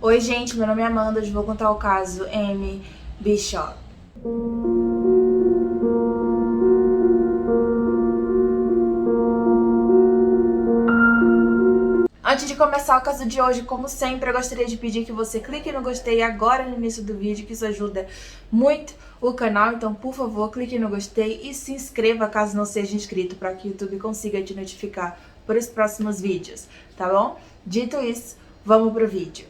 Oi gente, meu nome é Amanda, hoje vou contar o caso Amy Bishop. Antes de começar o caso de hoje, como sempre, eu gostaria de pedir que você clique no gostei agora no início do vídeo, que isso ajuda muito o canal. Então, por favor, clique no gostei e se inscreva caso não seja inscrito, para que o YouTube consiga te notificar por os próximos vídeos, tá bom? Dito isso, vamos pro vídeo.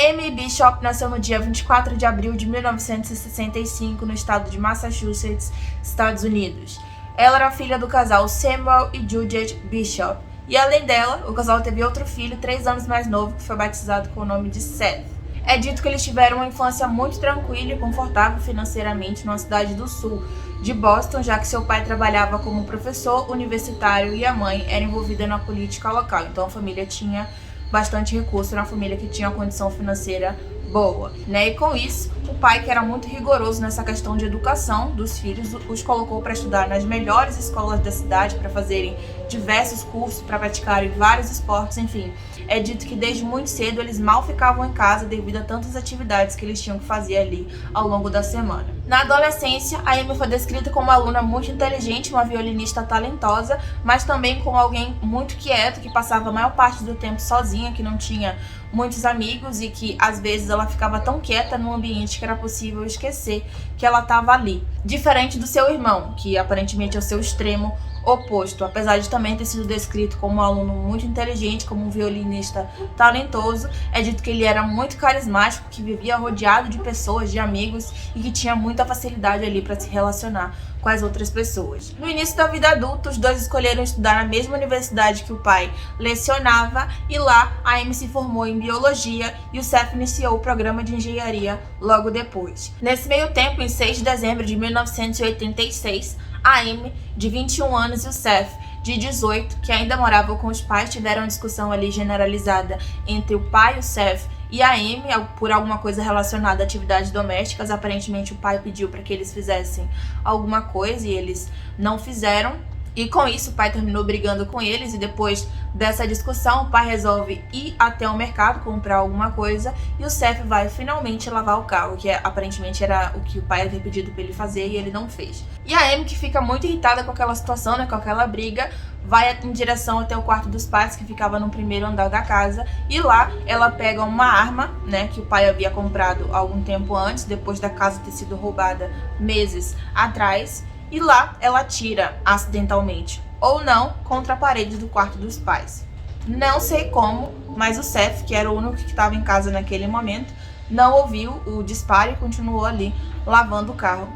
Amy Bishop nasceu no dia 24 de abril de 1965 no estado de Massachusetts, Estados Unidos. Ela era filha do casal Samuel e Judith Bishop. E além dela, o casal teve outro filho, 3 anos mais novo, que foi batizado com o nome de Seth. É dito que eles tiveram uma infância muito tranquila e confortável financeiramente numa cidade do sul de Boston, já que seu pai trabalhava como professor universitário e a mãe era envolvida na política local. Então a família tinha bastante recurso, na família que tinha uma condição financeira boa, né? E com isso, o pai, que era muito rigoroso nessa questão de educação dos filhos, os colocou para estudar nas melhores escolas da cidade, para fazerem diversos cursos, para praticarem vários esportes, enfim. É dito que desde muito cedo eles mal ficavam em casa devido a tantas atividades que eles tinham que fazer ali ao longo da semana. Na adolescência, a Amy foi descrita como uma aluna muito inteligente, uma violinista talentosa, mas também como alguém muito quieto, que passava a maior parte do tempo sozinha, que não tinha muitos amigos e que às vezes ela ficava tão quieta no ambiente que era possível esquecer que ela estava ali. Diferente do seu irmão, que aparentemente é o seu extremo oposto, apesar de também ter sido descrito como um aluno muito inteligente, como um violinista talentoso. É dito que ele era muito carismático, que vivia rodeado de pessoas, de amigos, e que tinha muita facilidade ali para se relacionar com as outras pessoas. No início da vida adulta, os dois escolheram estudar na mesma universidade que o pai lecionava, e lá a Amy se formou em biologia e o Seth iniciou o programa de engenharia logo depois. Nesse meio tempo, em 6 de dezembro de 1986, a Amy, de 21 anos, e o Seth, de 18, que ainda moravam com os pais, tiveram uma discussão ali generalizada entre o pai, o Seth, e a Amy por alguma coisa relacionada a atividades domésticas. Aparentemente o pai pediu para que eles fizessem alguma coisa e eles não fizeram. E com isso o pai terminou brigando com eles, e depois dessa discussão o pai resolve ir até o mercado comprar alguma coisa e o Seth vai finalmente lavar o carro, que aparentemente era o que o pai havia pedido para ele fazer e ele não fez. E a Amy, que fica muito irritada com aquela situação, né, com aquela briga, vai em direção até o quarto dos pais, que ficava no primeiro andar da casa, e lá ela pega uma arma, né, que o pai havia comprado algum tempo antes, depois da casa ter sido roubada meses atrás. E lá ela atira acidentalmente, ou não, contra a parede do quarto dos pais. Não sei como, mas o Seth, que era o único que estava em casa naquele momento, não ouviu o disparo e continuou ali lavando o carro,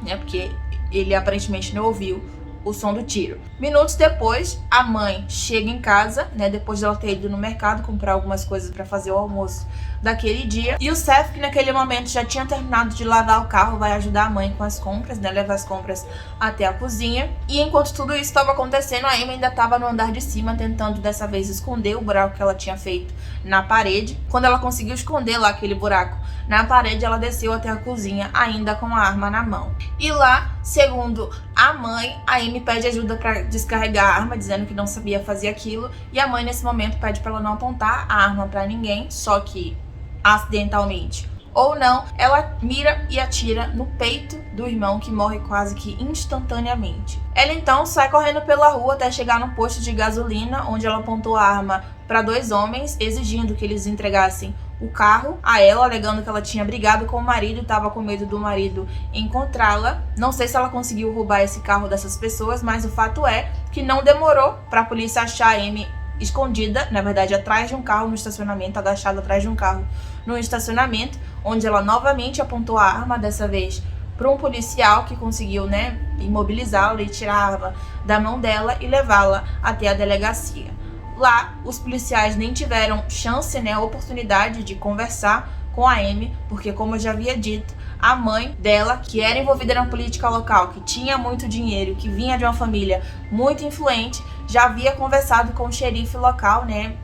né? Porque ele aparentemente não ouviu o som do tiro. Minutos depois, a mãe chega em casa, né, depois dela ter ido no mercado comprar algumas coisas para fazer o almoço daquele dia. E o Seth, que naquele momento já tinha terminado de lavar o carro, vai ajudar a mãe com as compras, né, levar as compras até a cozinha. E enquanto tudo isso estava acontecendo, a Amy ainda estava no andar de cima, tentando dessa vez esconder o buraco que ela tinha feito na parede. Quando ela conseguiu esconder lá aquele buraco na parede, ela desceu até a cozinha, ainda com a arma na mão. E lá, segundo a mãe, a Amy pede ajuda para descarregar a arma, dizendo que não sabia fazer aquilo. E a mãe, nesse momento, pede para ela não apontar a arma para ninguém, só que acidentalmente ou não, ela mira e atira no peito do irmão, que morre quase que instantaneamente. Ela então sai correndo pela rua até chegar no posto de gasolina, onde ela apontou a arma para 2 homens, exigindo que eles entregassem o carro a ela, alegando que ela tinha brigado com o marido e estava com medo do marido encontrá-la. Não sei se ela conseguiu roubar esse carro dessas pessoas, mas o fato é que não demorou para a polícia achar a Amy escondida, na verdade atrás de um carro no estacionamento, agachada atrás de um carro no estacionamento, onde ela novamente apontou a arma, dessa vez para um policial, que conseguiu, né, imobilizá-la e tirar a arma da mão dela e levá-la até a delegacia. Lá, os policiais nem tiveram chance, né, oportunidade de conversar com a Amy, porque, como eu já havia dito, a mãe dela, que era envolvida na política local, que tinha muito dinheiro, que vinha de uma família muito influente, já havia conversado com o xerife local, né,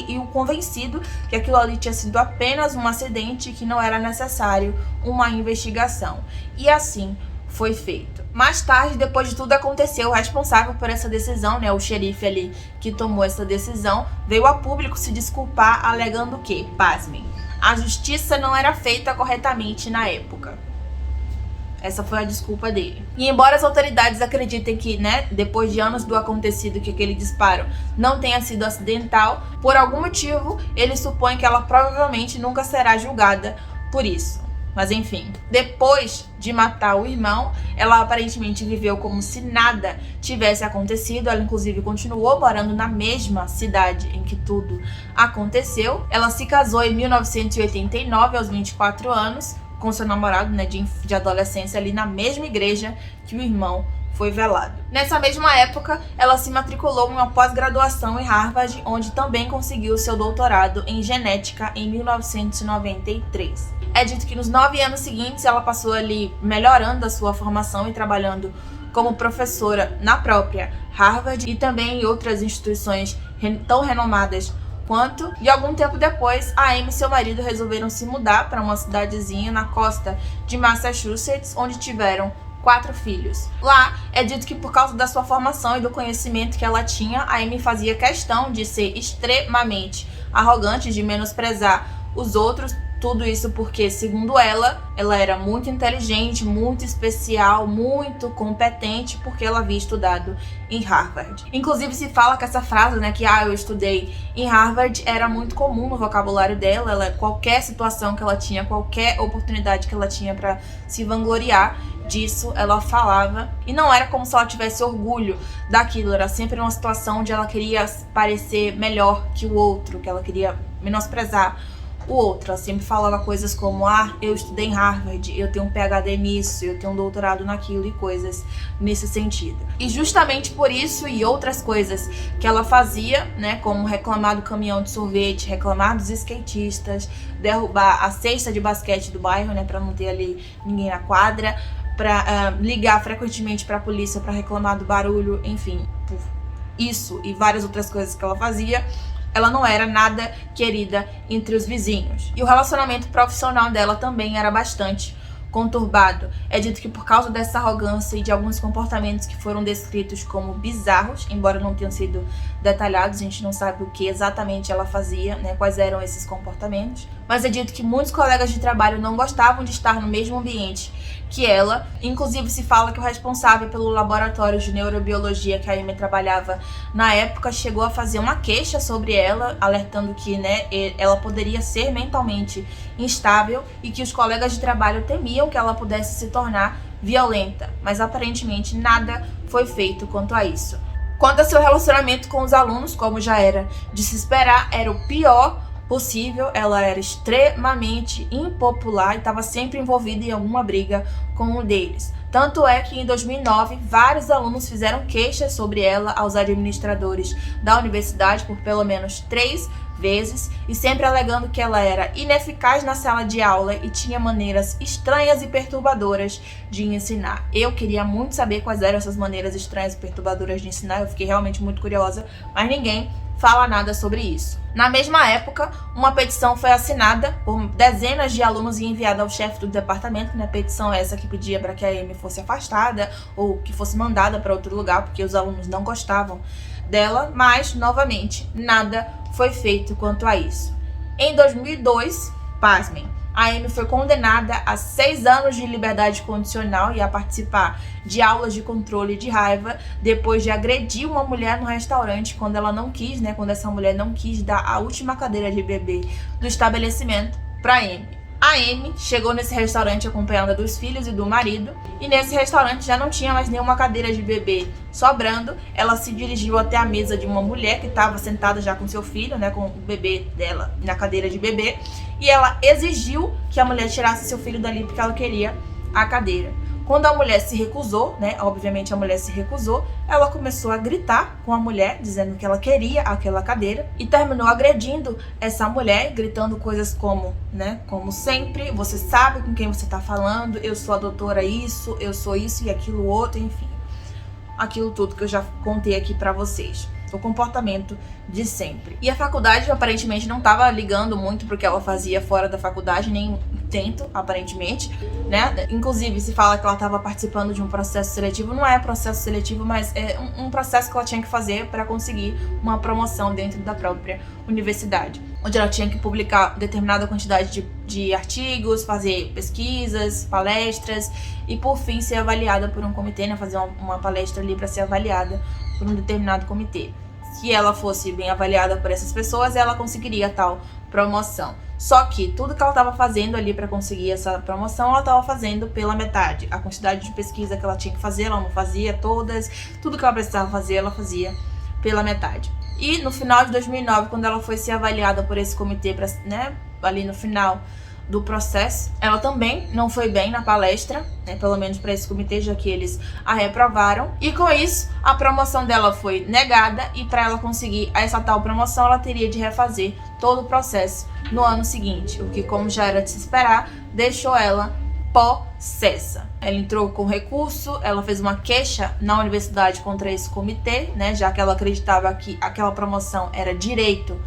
e o convencido que aquilo ali tinha sido apenas um acidente e que não era necessário uma investigação. E assim foi feito. Mais tarde, depois de tudo aconteceu, o responsável por essa decisão, né, o xerife ali que tomou essa decisão, veio a público se desculpar, alegando que, pasmem, a justiça não era feita corretamente na época. Essa foi a desculpa dele. E embora as autoridades acreditem que, né, depois de anos do acontecido, que aquele disparo não tenha sido acidental, por algum motivo, ele supõe que ela provavelmente nunca será julgada por isso. Mas enfim, depois de matar o irmão, ela aparentemente viveu como se nada tivesse acontecido. Ela inclusive continuou morando na mesma cidade em que tudo aconteceu. Ela se casou em 1989, aos 24 anos, com seu namorado, né, de adolescência, ali na mesma igreja que o irmão foi velado. Nessa mesma época, ela se matriculou em uma pós-graduação em Harvard, onde também conseguiu seu doutorado em genética em 1993. É dito que nos 9 anos seguintes, ela passou ali melhorando a sua formação e trabalhando como professora na própria Harvard e também em outras instituições tão renomadas quanto. E algum tempo depois, a Amy e seu marido resolveram se mudar para uma cidadezinha na costa de Massachusetts, onde tiveram 4 filhos. Lá, é dito que por causa da sua formação e do conhecimento que ela tinha, a Amy fazia questão de ser extremamente arrogante, de menosprezar os outros. Tudo isso porque, segundo ela era muito inteligente, muito especial, muito competente, porque ela havia estudado em Harvard. Inclusive se fala que essa frase, né, que eu estudei em Harvard, era muito comum no vocabulário dela. Qualquer situação que ela tinha, qualquer oportunidade que ela tinha para se vangloriar disso, ela falava. E não era como se ela tivesse orgulho daquilo, era sempre uma situação onde ela queria parecer melhor que o outro, que ela queria menosprezar o outro. Ela sempre falava coisas como: eu estudei em Harvard, eu tenho um PhD nisso, eu tenho um doutorado naquilo, e coisas nesse sentido. E justamente por isso e outras coisas que ela fazia, né, como reclamar do caminhão de sorvete, reclamar dos skatistas, derrubar a cesta de basquete do bairro, né, para não ter ali ninguém na quadra, para ligar frequentemente para a polícia para reclamar do barulho, enfim, por isso e várias outras coisas que ela fazia, ela não era nada querida entre os vizinhos. E o relacionamento profissional dela também era bastante conturbado. É dito que por causa dessa arrogância e de alguns comportamentos que foram descritos como bizarros, embora não tenham sido detalhados, a gente não sabe o que exatamente ela fazia, né, quais eram esses comportamentos, mas é dito que muitos colegas de trabalho não gostavam de estar no mesmo ambiente que ela. Inclusive se fala que o responsável pelo laboratório de neurobiologia que a Amy trabalhava na época chegou a fazer uma queixa sobre ela, alertando que, né, ela poderia ser mentalmente instável e que os colegas de trabalho temiam que ela pudesse se tornar violenta, mas aparentemente nada foi feito quanto a isso. Quanto a seu relacionamento com os alunos, como já era de se esperar, era o pior possível. Ela era extremamente impopular e estava sempre envolvida em alguma briga com um deles. Tanto é que em 2009, vários alunos fizeram queixas sobre ela aos administradores da universidade por pelo menos 3 vezes, e sempre alegando que ela era ineficaz na sala de aula e tinha maneiras estranhas e perturbadoras de ensinar. Eu queria muito saber quais eram essas maneiras estranhas e perturbadoras de ensinar, eu fiquei realmente muito curiosa, mas ninguém fala nada sobre isso. Na mesma época, uma petição foi assinada por dezenas de alunos e enviada ao chefe do departamento, né? Petição essa que pedia para que a Amy fosse afastada ou que fosse mandada para outro lugar, porque os alunos não gostavam dela, mas, novamente, nada foi feito quanto a isso. Em 2002, pasmem, a Amy foi condenada a 6 anos de liberdade condicional e a participar de aulas de controle de raiva depois de agredir uma mulher no restaurante quando ela não quis, né? Quando essa mulher não quis dar a última cadeira de bebê do estabelecimento para Amy. A Amy chegou nesse restaurante acompanhada dos filhos e do marido, e nesse restaurante já não tinha mais nenhuma cadeira de bebê sobrando. Ela se dirigiu até a mesa de uma mulher que estava sentada já com seu filho, né, com o bebê dela na cadeira de bebê, e ela exigiu que a mulher tirasse seu filho dali porque ela queria a cadeira. Quando a mulher se recusou, né, obviamente a mulher se recusou, ela começou a gritar com a mulher, dizendo que ela queria aquela cadeira, e terminou agredindo essa mulher, gritando coisas como, né, como sempre, você sabe com quem você tá falando, eu sou a doutora isso, eu sou isso e aquilo outro, enfim. Aquilo tudo que eu já contei aqui pra vocês. o comportamento de sempre. E a faculdade aparentemente não estava ligando muito pro que ela fazia fora da faculdade, nem dentro, aparentemente, né? Inclusive, se fala que ela estava participando de um processo seletivo, não é processo seletivo, mas é um processo que ela tinha que fazer para conseguir uma promoção dentro da própria universidade, onde ela tinha que publicar determinada quantidade de artigos, fazer pesquisas, palestras e, por fim, ser avaliada por um comitê, né? Fazer uma palestra ali para ser avaliada por um determinado comitê. Se ela fosse bem avaliada por essas pessoas, ela conseguiria tal promoção. Só que tudo que ela estava fazendo ali para conseguir essa promoção, ela estava fazendo pela metade. A quantidade de pesquisa que ela tinha que fazer, ela não fazia todas. Tudo que ela precisava fazer, ela fazia pela metade. E no final de 2009, quando ela foi ser avaliada por esse comitê, né, ali no final do processo, ela também não foi bem na palestra, né, pelo menos para esse comitê, já que eles a reprovaram. E com isso, a promoção dela foi negada, e para ela conseguir essa tal promoção, ela teria de refazer todo o processo no ano seguinte, o que, como já era de se esperar, deixou ela possessa. Ela entrou com recurso, ela fez uma queixa na universidade contra esse comitê, né, já que ela acreditava que aquela promoção era direito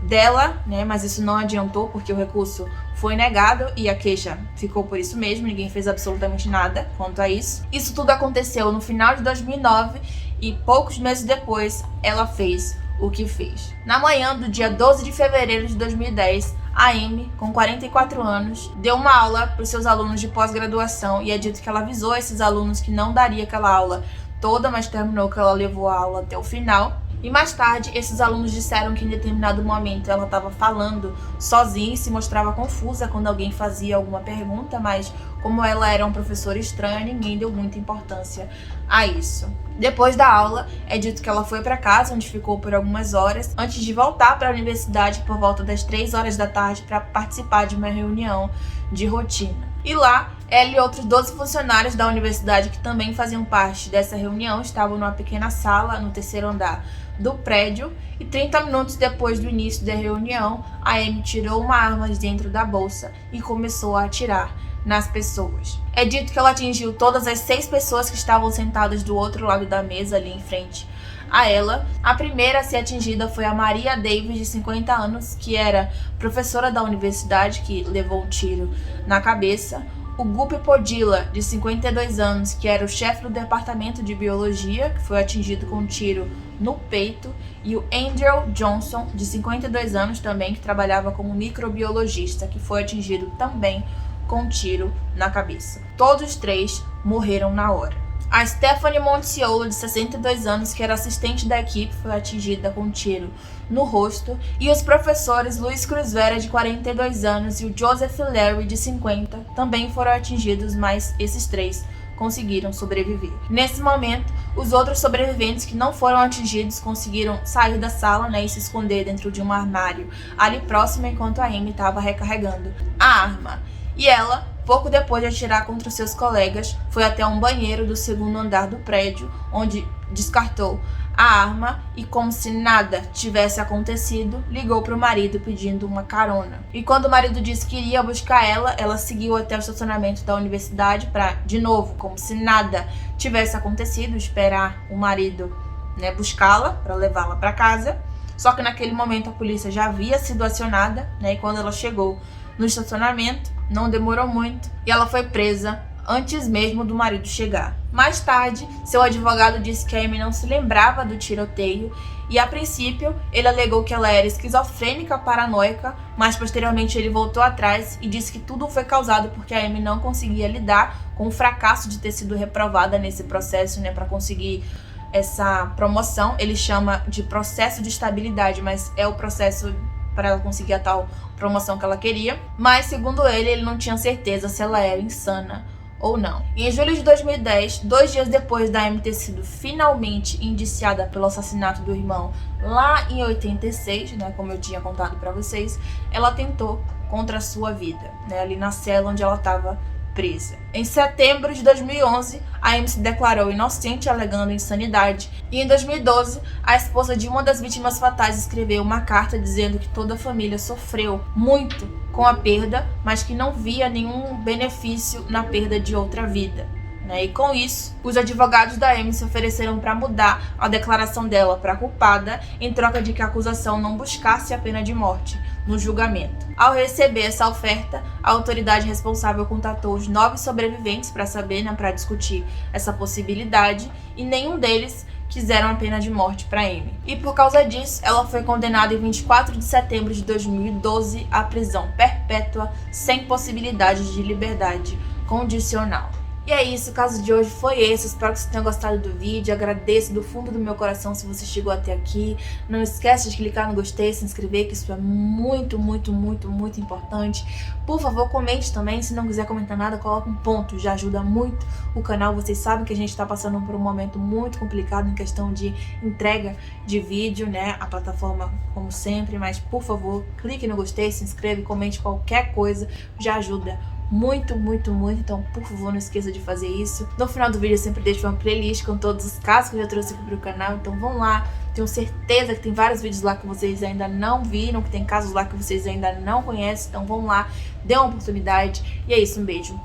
dela, né, mas isso não adiantou porque o recurso foi negado e a queixa ficou por isso mesmo, ninguém fez absolutamente nada quanto a isso. Isso tudo aconteceu no final de 2009 e poucos meses depois ela fez o que fez. Na manhã do dia 12 de fevereiro de 2010, a Amy, com 44 anos, deu uma aula para os seus alunos de pós-graduação e é dito que ela avisou esses alunos que não daria aquela aula toda, mas terminou que ela levou a aula até o final. E mais tarde, esses alunos disseram que em determinado momento ela estava falando sozinha e se mostrava confusa quando alguém fazia alguma pergunta, mas como ela era uma professora estranha, ninguém deu muita importância a isso. Depois da aula, é dito que ela foi para casa, onde ficou por algumas horas, antes de voltar para a universidade por volta das 3 horas da tarde para participar de uma reunião de rotina. E lá, ela e outros 12 funcionários da universidade que também faziam parte dessa reunião estavam numa pequena sala no terceiro andar do prédio, e 30 minutos depois do início da reunião, a Amy tirou uma arma de dentro da bolsa e começou a atirar nas pessoas. É dito que ela atingiu todas as 6 pessoas que estavam sentadas do outro lado da mesa, ali em frente a ela. A primeira a ser atingida foi a Maria Davis, de 50 anos, que era professora da universidade, que levou um tiro na cabeça. O Guppy Podila, de 52 anos, que era o chefe do departamento de biologia, que foi atingido com um tiro no peito. E o Andrew Johnson, de 52 anos também, que trabalhava como microbiologista, que foi atingido também com um tiro na cabeça. Todos os 3 morreram na hora. A Stephanie Monciolo, de 62 anos, que era assistente da equipe, foi atingida com um tiro no rosto. E os professores Luiz Cruz Vera, de 42 anos, e o Joseph Larry, de 50, também foram atingidos, mas esses 3 conseguiram sobreviver. Nesse momento, os outros sobreviventes que não foram atingidos conseguiram sair da sala, né, e se esconder dentro de um armário ali próximo, enquanto a Amy estava recarregando a arma. E ela, pouco depois de atirar contra os seus colegas, foi até um banheiro do segundo andar do prédio, onde descartou a arma e, como se nada tivesse acontecido, ligou para o marido pedindo uma carona. E quando o marido disse que iria buscar ela, ela seguiu até o estacionamento da universidade para, de novo, como se nada tivesse acontecido, esperar o marido, né, buscá-la para levá-la para casa. Só que naquele momento a polícia já havia sido acionada, né, e quando ela chegou no estacionamento, não demorou muito e ela foi presa antes mesmo do marido chegar. Mais tarde, seu advogado disse que a Amy não se lembrava do tiroteio e, a princípio, ele alegou que ela era esquizofrênica paranoica, mas posteriormente ele voltou atrás e disse que tudo foi causado porque a Amy não conseguia lidar com o fracasso de ter sido reprovada nesse processo, né, para conseguir essa promoção. Ele chama de processo de estabilidade, mas é o processo para ela conseguir a tal promoção que ela queria. Mas, segundo ele não tinha certeza se ela era insana ou não. E em julho de 2010, 2 dias depois da Amy ter sido finalmente indiciada pelo assassinato do irmão lá em 86, né, como eu tinha contado para vocês, ela tentou contra a sua vida, né, ali na cela onde ela estava presa. Em setembro de 2011, a Amy se declarou inocente, alegando insanidade. E em 2012, a esposa de uma das vítimas fatais escreveu uma carta dizendo que toda a família sofreu muito com a perda, mas que não via nenhum benefício na perda de outra vida. né? E com isso, os advogados da Amy se ofereceram para mudar a declaração dela para culpada, em troca de que a acusação não buscasse a pena de morte no julgamento. Ao receber essa oferta, a autoridade responsável contatou os 9 sobreviventes para saber, né, para discutir essa possibilidade, e nenhum deles quiseram a pena de morte para Amy. E por causa disso, ela foi condenada em 24 de setembro de 2012 à prisão perpétua, sem possibilidade de liberdade condicional. E é isso, o caso de hoje foi esse. Espero que você tenha gostado do vídeo. Agradeço do fundo do meu coração se você chegou até aqui. Não esquece de clicar no gostei, se inscrever, que isso é muito, muito, muito, muito importante. Por favor, comente também. Se não quiser comentar nada, coloca um ponto. Já ajuda muito o canal. Vocês sabem que a gente está passando por um momento muito complicado em questão de entrega de vídeo, né? A plataforma, como sempre. Mas, por favor, clique no gostei, se inscreve, comente qualquer coisa. Já ajuda muito, muito, muito. Então, por favor, não esqueça de fazer isso. No final do vídeo eu sempre deixo uma playlist com todos os casos que eu já trouxe aqui pro canal. Então vão lá. Tenho certeza que tem vários vídeos lá que vocês ainda não viram, que tem casos lá que vocês ainda não conhecem. Então vão lá, dê uma oportunidade. E é isso, um beijo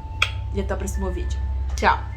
e até o próximo vídeo. Tchau!